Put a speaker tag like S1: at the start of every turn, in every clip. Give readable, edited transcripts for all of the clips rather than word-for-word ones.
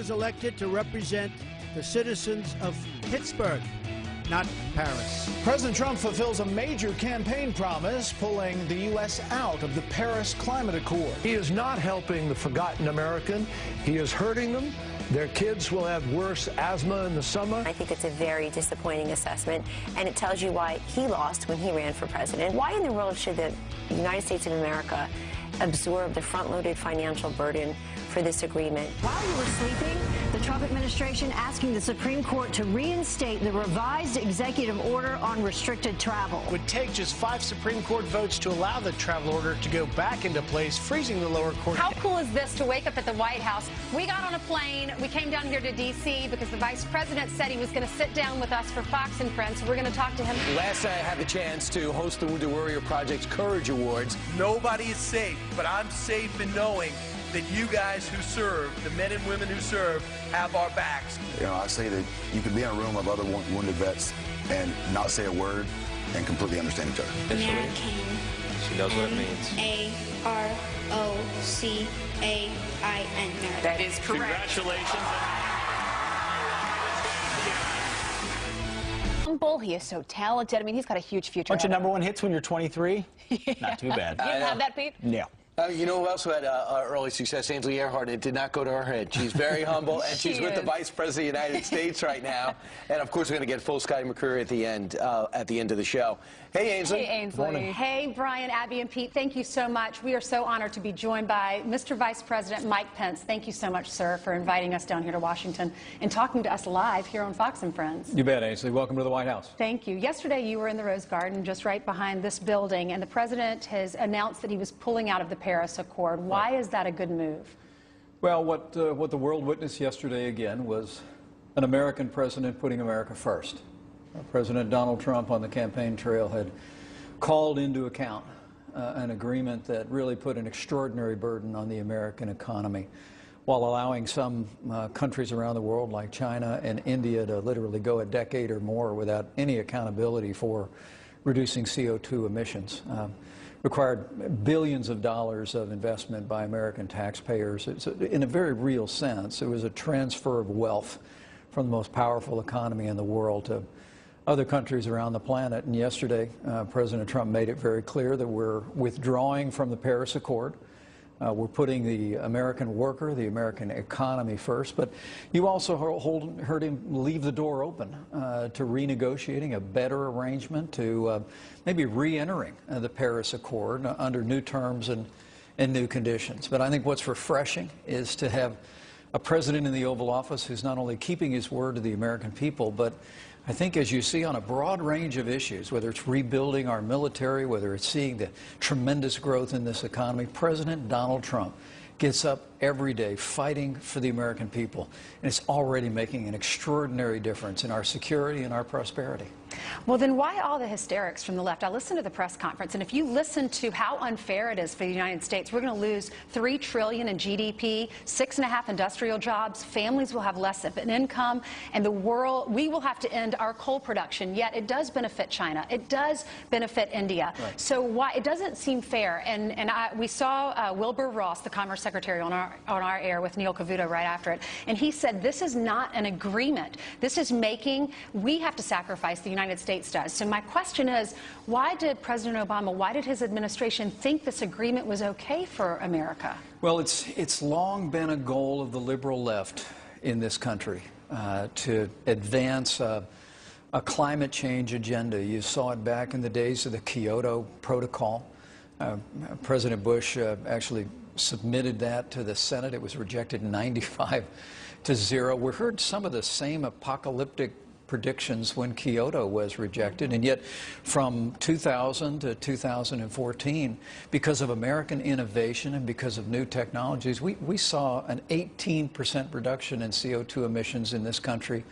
S1: Was elected to represent the citizens of Pittsburgh, not Paris.
S2: President Trump fulfills a major campaign promise, pulling the U.S. out of the Paris Climate Accord.
S3: He is not helping the forgotten American. He is hurting them. Their kids will have worse asthma in the summer.
S4: I think it's a very disappointing assessment, and it tells you why he lost when he ran for president. Why in the world should the United States of America absorb the front-loaded financial burden for this agreement?
S5: While you were sleeping, the Trump administration asking the Supreme Court to reinstate the revised executive order on restricted travel.
S6: It would take just 5 Supreme Court votes to allow the travel order to go back into place, freezing the lower court.
S7: How cool is this to wake up at the White House? We got on a plane. We came down here to D.C. because the vice president said he was going to sit down with us for Fox and Friends, so we're going to talk to him.
S8: Last night I had the chance to host the Wounded Warrior Project's Courage Awards.
S9: Nobody is safe, but I'm safe in knowing that you guys who serve, the men and women who serve, have our backs.
S10: You know, I say that you can be in a room of other wounded vets and not say a word and completely understand each other.
S11: American.
S8: She knows what it means.
S11: A-R-O-C-A-I-N.
S7: That is correct.
S9: Congratulations.
S7: Bull, he is so talented. I mean, he's got a huge future.
S2: Bunch of #1 hits when you're 23. Not too bad.
S7: You didn't have that, Pete?
S2: Yeah.
S8: You know who else had early success? Ainsley Earhart. It did not go to her head. She's very humble, and she's with the Vice President of the United States right now. And, of course, we're going to get full Scotty McCreery at the end of the show. Hey, Ainsley.
S7: Hey, Ainsley. Hey, Brian, Abby, and Pete. Thank you so much. We are so honored to be joined by Mr. Vice President Mike Pence. Thank you so much, sir, for inviting us down here to Washington and talking to us live here on Fox and Friends.
S12: You bet, Ainsley. Welcome to the White House.
S7: Thank you. Yesterday, you were in the Rose Garden, just right behind this building, and the president has announced that he was pulling out of the Paris Accord. Why is that a good move?
S12: Well, what the world witnessed yesterday again was an American president putting America first. President Donald Trump on the campaign trail had called into account an agreement that really put an extraordinary burden on the American economy, while allowing some countries around the world like China and India to literally go a decade or more without any accountability for reducing CO2 emissions. Required billions of dollars of investment by American taxpayers. In a very real sense, it was a transfer of wealth from the most powerful economy in the world to other countries around the planet. And yesterday, President Trump made it very clear that we're withdrawing from the Paris Accord. We're putting the American worker, the American economy first. But you also heard him leave the door open to renegotiating a better arrangement, to maybe re-entering the Paris Accord under new terms and new conditions. But I think what's refreshing is to have a president in the Oval Office who's not only keeping his word to the American people, but I think, as you see on a broad range of issues, whether it's rebuilding our military, whether it's seeing the tremendous growth in this economy, President Donald Trump gets up every day fighting for the American people, and it's already making an extraordinary difference in our security and our prosperity.
S7: Well, then why all the hysterics from the left? I listened to the press conference, and if you listen to how unfair it is for the United States, we're going to lose $3 trillion in GDP, 6.5 industrial jobs, families will have less of an income, and the world, we will have to end our coal production. Yet it does benefit China. It does benefit India. Right. So why it doesn't seem fair? And we saw Wilbur Ross, the Commerce Secretary, on our air with Neil Cavuto right after it, and he said this is not an agreement. This is we have to sacrifice, the United States does. So my question is, why did President Obama, why did his administration think this agreement was okay for America?
S12: Well, it's long been a goal of the liberal left in this country to advance a climate change agenda. You saw it back in the days of the Kyoto Protocol. President Bush actually submitted that to the Senate. It was rejected 95-0. We heard some of the same apocalyptic predictions when Kyoto was rejected, and yet from 2000 to 2014, because of American innovation and because of new technologies, we saw an 18% reduction in CO2 emissions in this country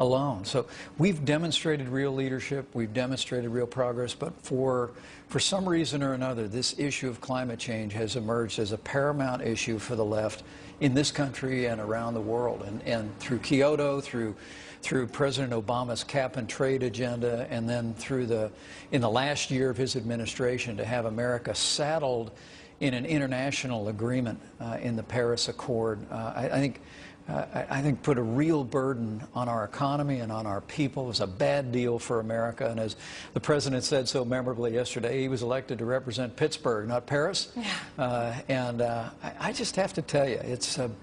S12: alone. So we've demonstrated real leadership, we've demonstrated real progress, but for some reason or another, this issue of climate change has emerged as a paramount issue for the left in this country and around the world. And through Kyoto, through President Obama's cap and trade agenda, and then in the last year of his administration, to have America saddled in an international agreement in the Paris Accord, I think I think, put a real burden on our economy and on our people. It was a bad deal for America. And as the president said so memorably yesterday, he was elected to represent Pittsburgh, not Paris. Yeah. I just have to tell you, it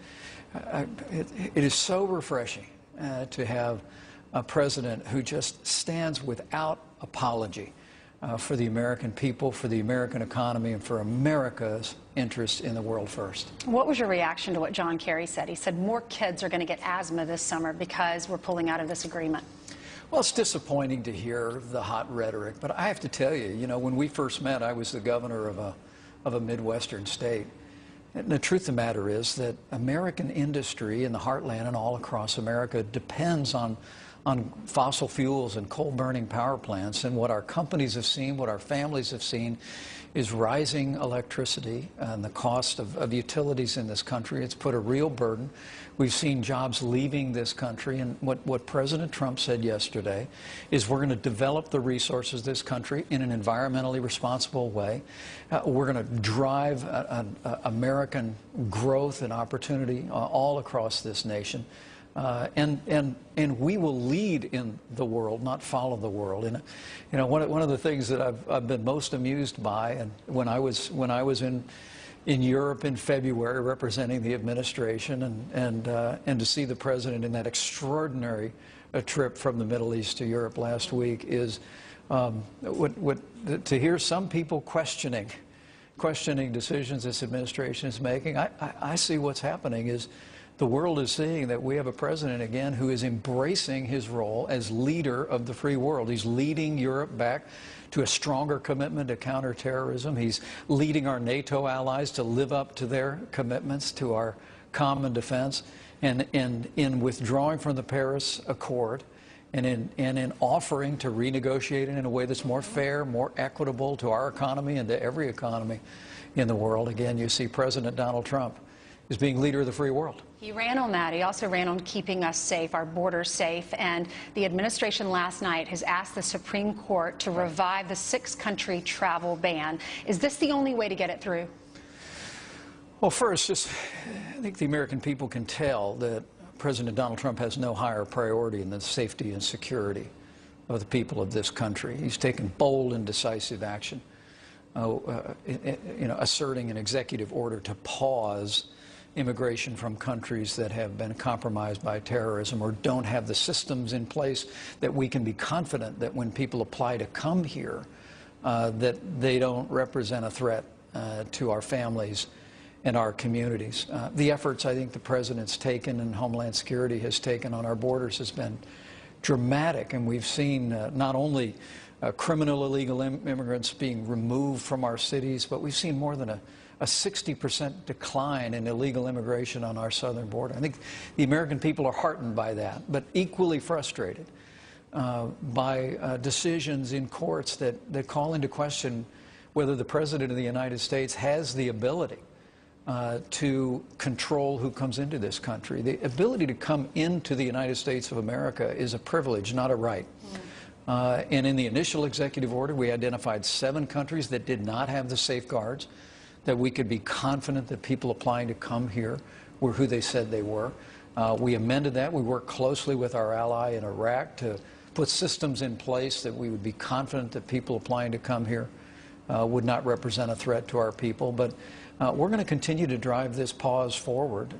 S12: is so refreshing to have a president who just stands without apology for the American people, for the American economy, and for America's interest in the world first.
S7: What was your reaction to what John Kerry said? He said more kids are going to get asthma this summer because we're pulling out of this agreement.
S12: Well, it's disappointing to hear the hot rhetoric, but I have to tell you, when we first met, I was the governor of a Midwestern state. And the truth of the matter is that American industry in the heartland and all across America depends on fossil fuels and coal-burning power plants. And what our companies have seen, what our families have seen, is rising electricity and the cost of utilities in this country. It's put a real burden. We've seen jobs leaving this country. And what President Trump said yesterday is we're going to develop the resources of this country in an environmentally responsible way. We're going to drive American growth and opportunity all across this nation. And we will lead in the world, not follow the world. And one of the things that I've been most amused by, and when I was in Europe in February representing the administration, and to see the president in that extraordinary trip from the Middle East to Europe last week, is to hear some people questioning decisions this administration is making. I see what's happening is the world is seeing that we have a president again who is embracing his role as leader of the free world. He's leading Europe back to a stronger commitment to counterterrorism. He's leading our NATO allies to live up to their commitments to our common defense. And in withdrawing from the Paris Accord and in offering to renegotiate it in a way that's more fair, more equitable to our economy and to every economy in the world, again, you see President Donald Trump is being leader of the free world.
S7: He ran on that. He also ran on keeping us safe, our borders safe. And the administration last night has asked the Supreme Court to revive the 6-country travel ban. Is this the only way to get it through?
S12: Well, first, I think the American people can tell that President Donald Trump has no higher priority than the safety and security of the people of this country. He's taken bold and decisive action, asserting an executive order to pause immigration from countries that have been compromised by terrorism or don't have the systems in place that we can be confident that when people apply to come here, that they don't represent a threat to our families and our communities. The efforts I think the President's taken and Homeland Security has taken on our borders has been dramatic, and we've seen not only criminal illegal immigrants being removed from our cities, but we've seen more than a 60% decline in illegal immigration on our southern border. I think the American people are heartened by that, but equally frustrated by decisions in courts that call into question whether the President of the United States has the ability to control who comes into this country. The ability to come into the United States of America is a privilege, not a right. And in the initial executive order, we identified 7 countries that did not have the safeguards that we could be confident that people applying to come here were who they said they were. We amended that. We worked closely with our ally in Iraq to put systems in place that we would be confident that people applying to come here would not represent a threat to our people. But we're going to continue to drive this pause forward,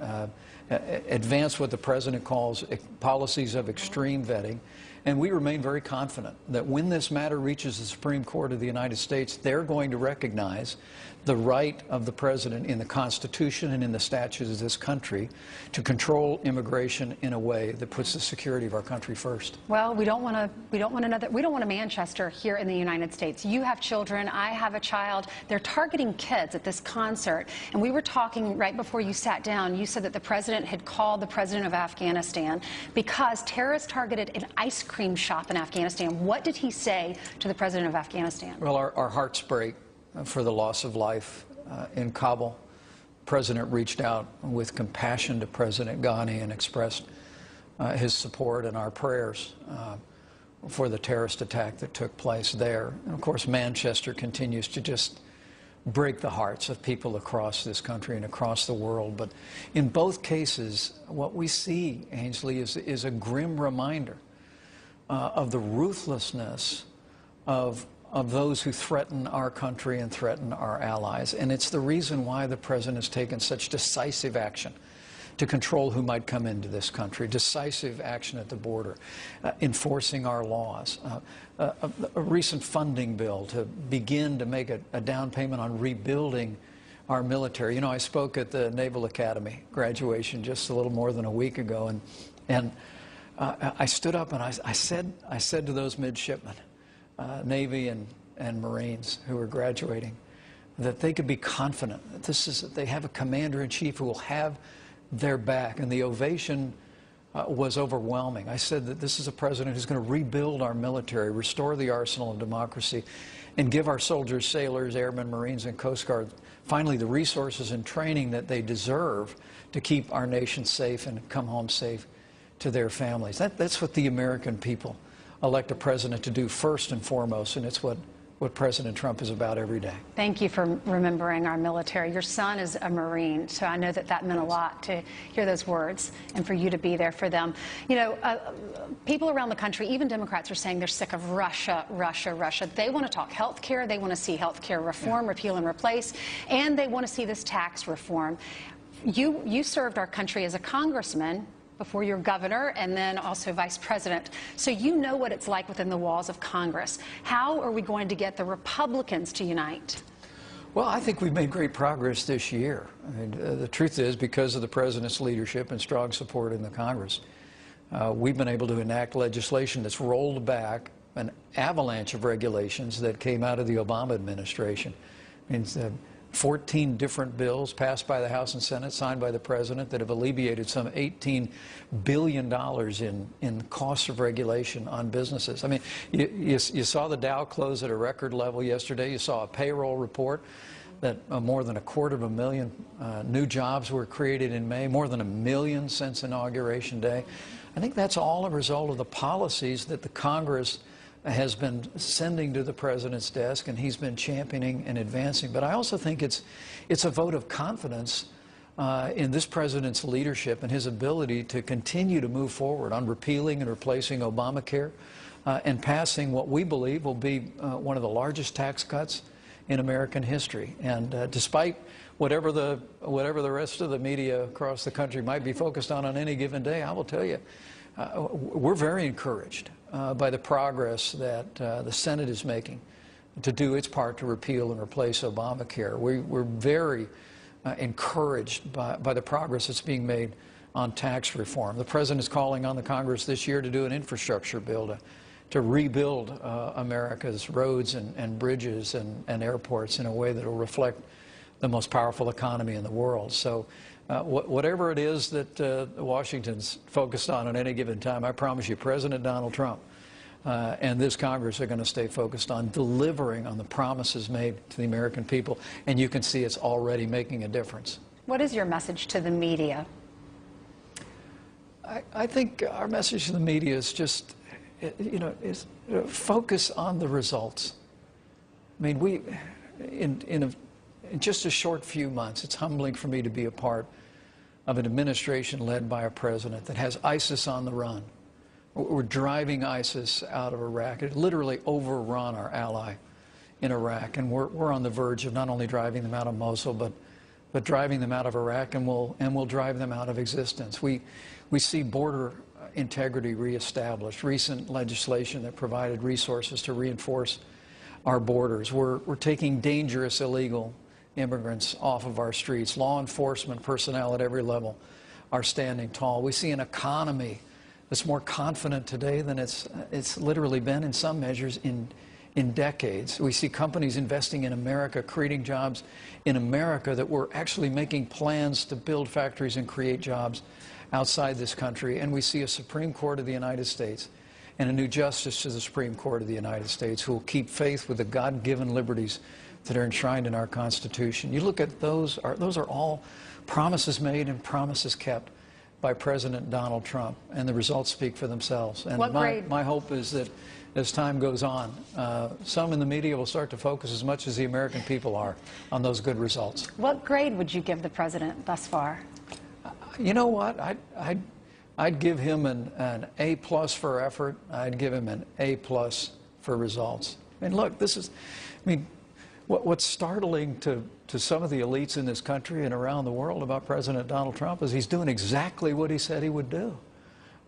S12: advance what the President calls policies of extreme vetting. And we remain very confident that when this matter reaches the Supreme Court of the United States, they're going to recognize the right of the President in the Constitution and in the statutes of this country to control immigration in a way that puts the security of our country first.
S7: Well, we don't want a Manchester here in the United States. You have children, I have a child. They're targeting kids at this concert. And we were talking right before you sat down. You said that the President had called the President of Afghanistan because terrorists targeted an ice cream shop in Afghanistan. What did he say to the President of Afghanistan?
S12: Well, our hearts break for the loss of life in Kabul. The President reached out with compassion to President Ghani and expressed his support and our prayers for the terrorist attack that took place there. And of course, Manchester continues to just break the hearts of people across this country and across the world. But in both cases, what we see, Ainsley, is a grim reminder of the ruthlessness of those who threaten our country and threaten our allies. And it's the reason why the president has taken such decisive action to control who might come into this country, decisive action at the border, enforcing our laws, a recent funding bill to begin to make a down payment on rebuilding our military. You know, I spoke at the Naval Academy graduation just a little more than a week ago, and I stood up and I said to those midshipmen, Navy and Marines who were graduating, that they could be confident that they have a commander-in-chief who will have their back. And the ovation was overwhelming. I said that this is a president who's going to rebuild our military, restore the arsenal of democracy, and give our soldiers, sailors, airmen, Marines, and Coast Guard finally the resources and training that they deserve to keep our nation safe and come home safe to their families. That's what the American people elect a president to do first and foremost, and it's what President Trump is about every day.
S7: Thank you for remembering our military. Your son is a Marine, so I know that meant a lot to hear those words and for you to be there for them. You know, people around the country, even Democrats, are saying they're sick of Russia, Russia, Russia. They want to talk health care. They want to see health care reform, repeal and replace, and they want to see this tax reform. You served our country as a congressman before you're governor and then also vice president. So you know what it's like within the walls of Congress. How are we going to get the Republicans to unite?
S12: Well, I think we've made great progress this year. I mean, the truth is, because of the president's leadership and strong support in the Congress, we've been able to enact legislation that's rolled back an avalanche of regulations that came out of the Obama administration. I mean, 14 different bills passed by the House and Senate, signed by the president, that have alleviated some $18 billion in costs of regulation on businesses. I mean, you saw the Dow close at a record level yesterday. You saw a payroll report that more than 250,000 new jobs were created in May, more than 1 million since Inauguration Day. I think that's all a result of the policies that the Congress has been sending to the president's desk, and he's been championing and advancing. But I also think it's a vote of confidence in this president's leadership and his ability to continue to move forward on repealing and replacing Obamacare and passing what we believe will be one of the largest tax cuts in American history. And despite whatever the rest of the media across the country might be focused on any given day, I will tell you, we're very encouraged by the progress that the Senate is making to do its part to repeal and replace Obamacare. We're very encouraged by the progress that's being made on tax reform. The president is calling on the Congress this year to do an infrastructure bill to rebuild America's roads and bridges and airports in a way that will reflect the most powerful economy in the world. So whatever it is that Washington's focused on at any given time, I promise you President Donald Trump and this Congress are going to stay focused on delivering on the promises made to the American people, and you can see it's already making a difference.
S7: What is your message to the media?
S12: I think our message to the media is just, is focus on the results. I mean, in just a short few months, it's humbling for me to be a part of an administration led by a president that has ISIS on the run. We're driving ISIS out of Iraq. It literally overrun our ally in Iraq, and we're on the verge of not only driving them out of Mosul, but driving them out of Iraq, and we'll drive them out of existence. We see border integrity reestablished, recent legislation that provided resources to reinforce our borders. We're taking dangerous illegal immigrants off of our streets. Law enforcement personnel at every level are standing tall. We see an economy that's more confident today than it's literally been in some measures in decades. We see companies investing in America, creating jobs in America, that we're actually making plans to build factories and create jobs outside this country. And we see a Supreme Court of the United States and a new justice to the Supreme Court of the United States who will keep faith with the God-given liberties that are enshrined in our Constitution. You look at those are all promises made and promises kept by President Donald Trump, and the results speak for themselves. And my hope is that as time goes on, some in the media will start to focus as much as the American people are on those good results.
S7: What grade would you give the president thus far?
S12: You know what? I'd give him an A+ for effort. I'd give him an A+ for results. And look, this is, I mean, what's startling to some of the elites in this country and around the world about President Donald Trump is he's doing exactly what he said he would do.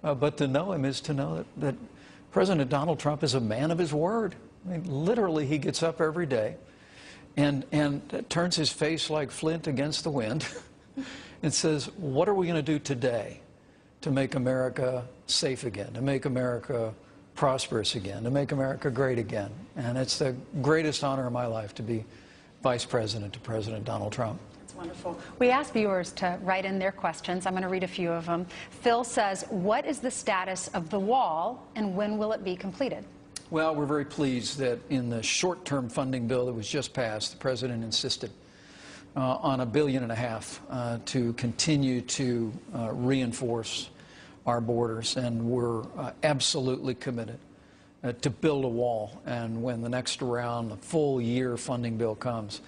S12: But to know him is to know that President Donald Trump is a man of his word. I mean, literally, he gets up every day and turns his face like flint against the wind and says, what are we going to do today to make America safe again, to make America prosperous again, to make America great again? And it's the greatest honor of my life to be Vice President to President Donald Trump.
S7: That's wonderful. We asked viewers to write in their questions. I'm going to read a few of them. Phil says, what is the status of the wall and when will it be completed?
S12: Well, we're very pleased that in the short-term funding bill that was just passed, the President insisted on $1.5 billion to continue to reinforce our borders, and we're absolutely committed to build a wall. And when the next round, the full year funding bill comes,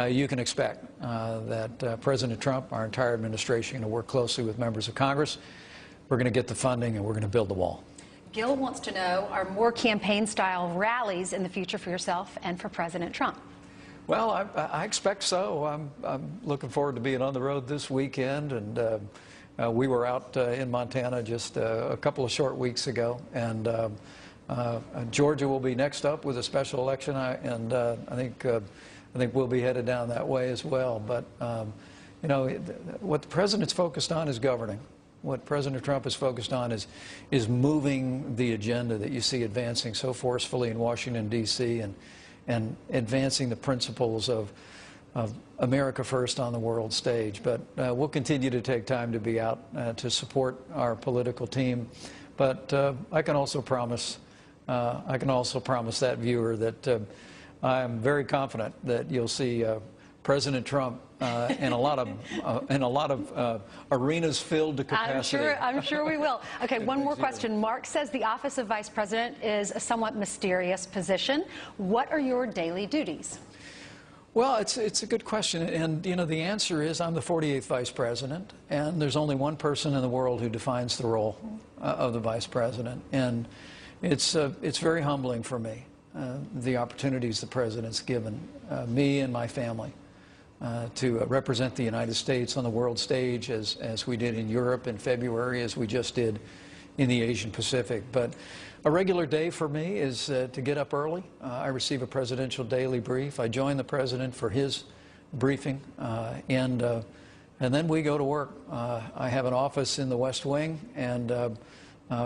S12: you can expect that President Trump, our entire administration, are going to work closely with members of Congress. We're going to get the funding, and we're going to build the wall.
S7: Gil wants to know, are more campaign-style rallies in the future for yourself and for President Trump?
S12: Well, I expect so. I'm looking forward to being on the road this weekend, and we were out in Montana just a couple of short weeks ago, and Georgia will be next up with a special election, and I think we'll be headed down that way as well. But you know, what the president's focused on is governing. What President Trump is focused on is moving the agenda that you see advancing so forcefully in Washington, D.C., and advancing the principles of America first on the world stage. But we'll continue to take time to be out to support our political team. But I can also promise that viewer that I am very confident that you'll see President Trump in a lot of arenas filled to capacity.
S7: I'm sure we will. Okay, one more question. Mark says the office of Vice President is a somewhat mysterious position. What are your daily duties?
S12: Well, it's a good question, and you know, the answer is I'm the 48th Vice President, and there's only one person in the world who defines the role of the Vice President, and it's very humbling for me, the opportunities the President's given me and my family to represent the United States on the world stage, as we did in Europe in February, as we just did in the Asian Pacific. But a regular day for me is to get up early. I receive a presidential daily brief. I join the President for his briefing, and then we go to work. I have an office in the West Wing, and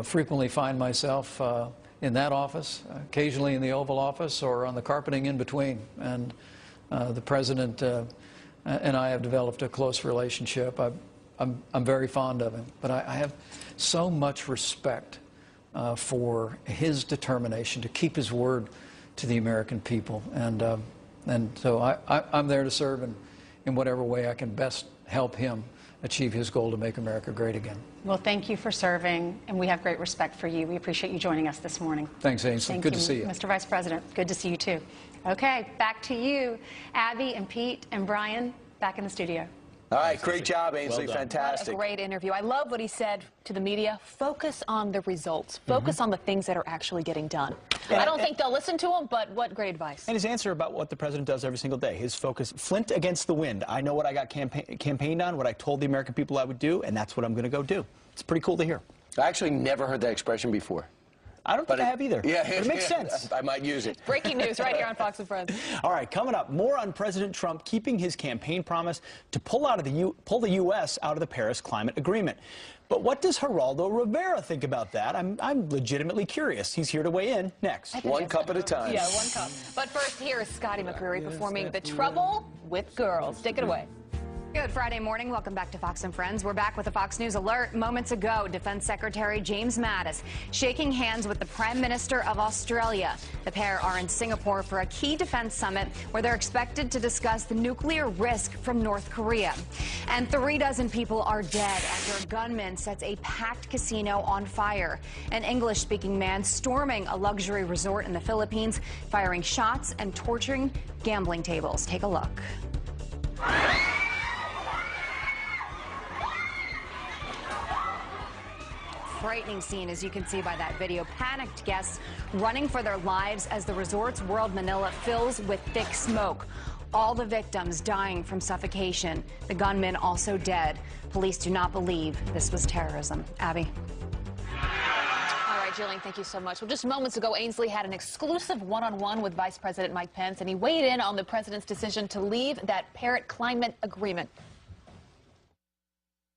S12: frequently find myself in that office, occasionally in the Oval Office, or on the carpeting in between. And the President and I have developed a close relationship. I'm very fond of him, but I have so much respect for his determination to keep his word to the American people, and so I'm there to serve in whatever way I can best help him achieve his goal to make America great again.
S7: Well, thank you for serving, and we have great respect for you. We appreciate you joining us this morning.
S12: Thanks, Ainsley. Good to see you.
S7: Mr. Vice President, good to see you too. Okay, back to you, Abby and Pete and Brian, back in the studio.
S8: All right, great job, Ainsley. Well, fantastic.
S13: What a great interview. I love what he said to the media. Focus on the results. Focus on the things that are actually getting done. I don't think they'll listen to him, but what great advice.
S14: And his answer about what the president does every single day. His focus, flint against the wind. I know what I got campaigned on, what I told the American people I would do, and that's what I'm going to go do. It's pretty cool to hear.
S8: I actually never heard that expression before.
S14: I don't think I have either.
S8: Yeah,
S14: but it makes sense.
S8: I might use it.
S13: Breaking news right here on Fox and Friends.
S14: All right, coming up, more on President Trump keeping his campaign promise to pull the U.S. out of the Paris Climate Agreement. But what does Geraldo Rivera think about that? I'm legitimately curious. He's here to weigh in next.
S8: One cup at a time.
S13: Yeah, one cup. But first, here is Scotty McCreery performing The Trouble with Girls. Take it away.
S15: Good Friday morning. Welcome back to Fox and Friends. We're back with a Fox News alert. Moments ago, Defense Secretary James Mattis shaking hands with the Prime Minister of Australia. The pair are in Singapore for a key defense summit where they're expected to discuss the nuclear risk from North Korea. And 36 people are dead after a gunman sets a packed casino on fire. An English-speaking man storming a luxury resort in the Philippines, firing shots and torching gambling tables. Take a look. Frightening scene, as you can see by that video. Panicked guests running for their lives as the resort's World Manila fills with thick smoke. All the victims dying from suffocation. The gunman also dead. Police do not believe this was terrorism. Abby.
S13: All right, Jillian, thank you so much. Well, just moments ago, Ainsley had an exclusive one-on-one with Vice President Mike Pence, and he weighed in on the president's decision to leave that Paris climate agreement.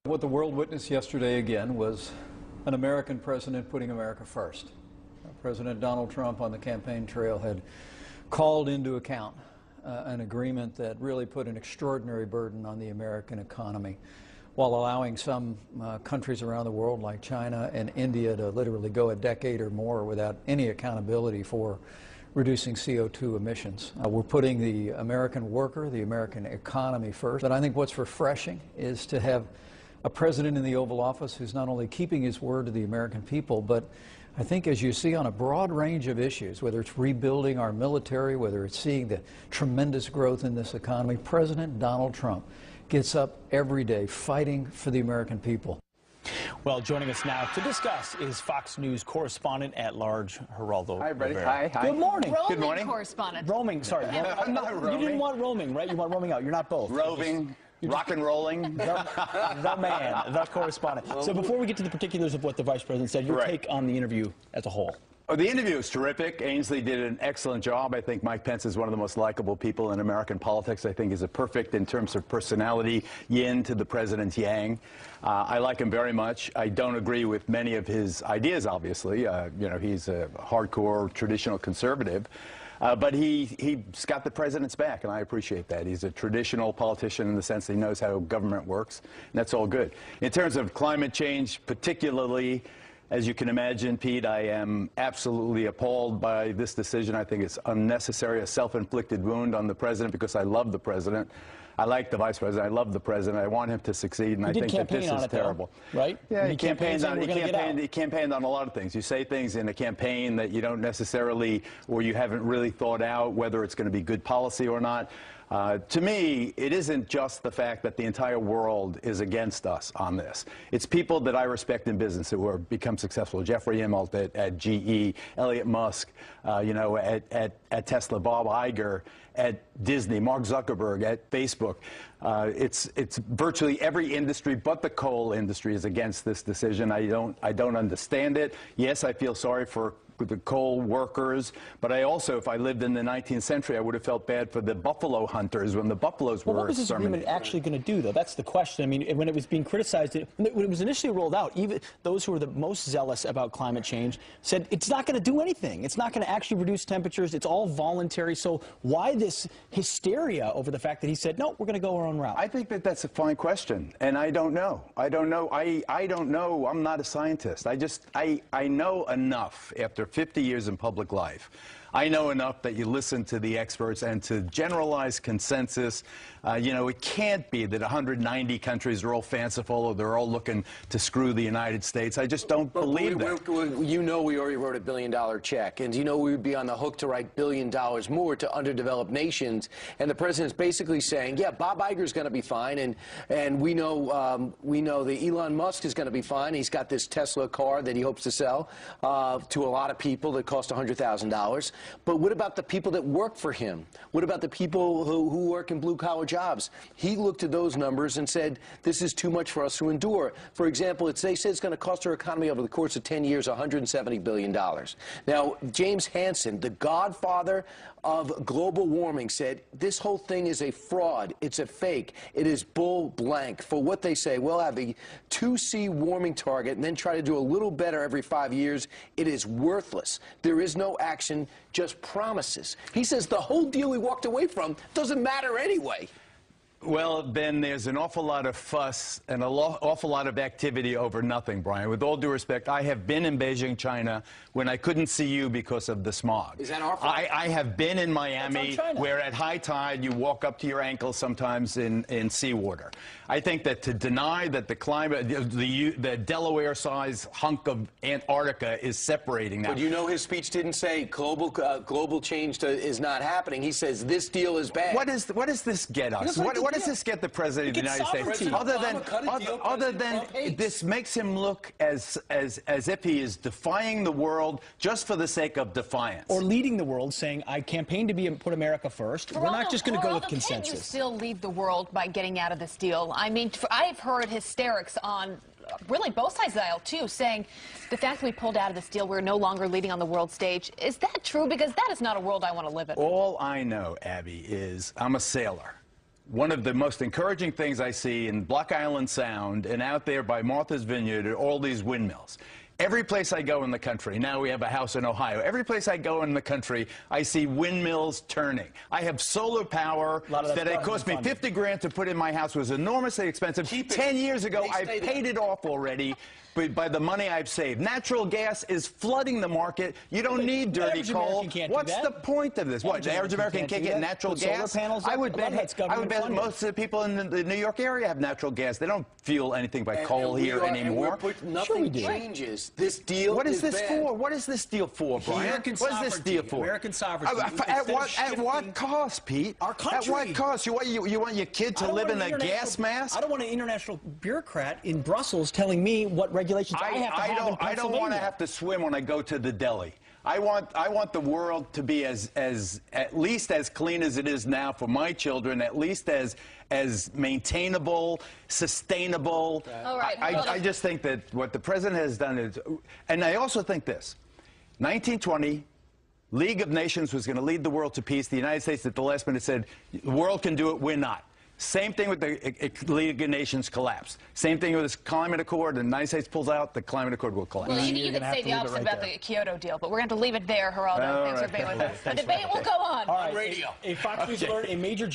S12: What the world witnessed yesterday again was an American president putting America first. President Donald Trump on the campaign trail had called into account an agreement that really put an extraordinary burden on the American economy, while allowing some countries around the world like China and India to literally go a decade or more without any accountability for reducing CO2 emissions. We're putting the American worker, the American economy first. But I think what's refreshing is to have a president in the Oval Office who's not only keeping his word to the American people, but I think, as you see on a broad range of issues, whether it's rebuilding our military, whether it's seeing the tremendous growth in this economy, President Donald Trump gets up every day fighting for the American people.
S14: Well, joining us now to discuss is Fox News correspondent at large, Geraldo Rivera.
S16: Hi.
S14: Good morning.
S13: Roaming
S14: Good morning.
S13: correspondent.
S14: Roaming, sorry.
S16: I'm not roaming.
S14: You didn't want roaming, right? You want roaming out. You're not both.
S16: Roving. Rock and rolling.
S14: The man, the correspondent. So before we get to the particulars of what the Vice President said, your take on the interview as a whole.
S16: Oh, the interview is terrific. Ainsley did an excellent job. I think Mike Pence is one of the most likable people in American politics. I think he's a perfect, in terms of personality, yin to the president's yang. I like him very much. I don't agree with many of his ideas, obviously. You know, he's a hardcore, traditional conservative. But he's got the president's back, and I appreciate that. He's a traditional politician in the sense that he knows how government works, and that's all good. In terms of climate change, particularly, as you can imagine, Pete, I am absolutely appalled by this decision. I think it's unnecessary, a self-inflicted wound on the president, because I love the president. I like the vice president. I love the president. I want him to succeed, and I think that this is terrible.
S14: Right?
S16: Yeah, he campaigned on a lot of things. You say things in a campaign that you don't necessarily, or you haven't really thought out whether it's going to be good policy or not. To me, it isn't just the fact that the entire world is against us on this. It's people that I respect in business who have become successful. Jeffrey Immelt at GE, Elliot Musk, you know, at Tesla, Bob Iger at Disney, Mark Zuckerberg at Facebook. It's virtually every industry but the coal industry is against this decision. I don't understand it. Yes, I feel sorry for the coal workers, but I also, if I lived in the 19th century, I would have felt bad for the buffalo hunters when the buffaloes were
S14: What was this agreement actually going to do, though? That's the question. I mean, when it was being criticized, when it was initially rolled out, even those who were the most zealous about climate change said it's not going to do anything. It's not going to actually reduce temperatures. It's all voluntary. So why this hysteria over the fact that he said, no, we're going to go our own route?
S16: I think that that's a fine question, and I don't know. I don't know. I don't know. I'm not a scientist. I know enough after 50 years in public life. I know enough that you listen to the experts and to generalize consensus. You know, it can't be that 190 countries are all fanciful or they're all looking to screw the United States. I just don't believe that.
S8: You know, we already wrote $1 billion check, and you know we would be on the hook to write $1 billion more to underdeveloped nations. And the president's basically saying, yeah, Bob Iger's going to be fine, and we know that Elon Musk is going to be fine. He's got this Tesla car that he hopes to sell to a lot of people that cost $100,000. But what about the people that work for him? What about the people who work in blue-collar jobs? He looked at those numbers and said, this is too much for us to endure. For example, they say it's going to cost our economy over the course of 10 years $170 billion. Now, James Hansen, the godfather of global warming, said this whole thing is a fraud. It's a fake. It is bull blank. For what they say, we'll have a 2C warming target and then try to do a little better every 5 years. It is worthless. There is no action, just promises. He says the whole deal we walked away from doesn't matter anyway.
S16: Well, Ben, there's an awful lot of fuss and an awful lot of activity over nothing, Brian. With all due respect, I have been in Beijing, China, when I couldn't see you because of the smog.
S8: Is that our fault?
S16: I have been in Miami, where at high tide you walk up to your ankles sometimes in seawater. I think that to deny that the climate, the Delaware-sized hunk of Antarctica is separating now.
S8: But you know his speech didn't say global change is not happening. He says this deal is bad.
S16: What does this get us? What does this get the President of the United States? Other than this makes him look as if he is defying the world just for the sake of defiance.
S14: Or leading the world, saying, I campaigned to put America first. We're not just going to go with consensus.
S13: Can't you still lead the world by getting out of this deal? I mean, I've heard hysterics on really both sides of the aisle, too, saying the fact that we pulled out of this deal, we're no longer leading on the world stage. Is that true? Because that is not a world I want to live in.
S16: All I know, Abby, is I'm a sailor. One of the most encouraging things I see in Block Island Sound and out there by Martha's Vineyard are all these windmills. Every place I go in the country, now we have a house in Ohio, every place I go in the country, I see windmills turning. I have solar power that it cost me 50 grand to put in my house. It was enormously expensive. 10 years ago, I paid it off already by the money I've saved. Natural gas is flooding the market. You don't need dirty coal. What's the point of this? What, the average American can't get natural gas? I would bet most of the people in the New York area have natural gas. They don't fuel anything by coal here anymore.
S8: Nothing changes. This deal
S16: What is this for? What is this deal for, Brian? What is this deal for?
S14: American sovereignty.
S16: At what cost, Pete?
S14: Our country.
S16: At what cost? You want your kid to live in a gas mask?
S14: I don't want an international bureaucrat in Brussels telling me what regulations I have to have in Pennsylvania.
S16: I don't want to have to swim when I go to the deli. I want the world to be at least as clean as it is now for my children, at least as maintainable, sustainable.
S13: All right,
S16: I just think that what the president has done is, and I also think this, 1920, League of Nations was going to lead the world to peace. The United States at the last minute said, the world can do it, we're not. Same thing with the League of Nations collapse. Same thing with this climate accord. The United States pulls out, the climate accord will collapse.
S13: Well, you can say the opposite about the Kyoto deal, but we're going to leave it there, Geraldo. Thanks for being with us. The debate will go on.
S14: All right, a Fox News alert, a major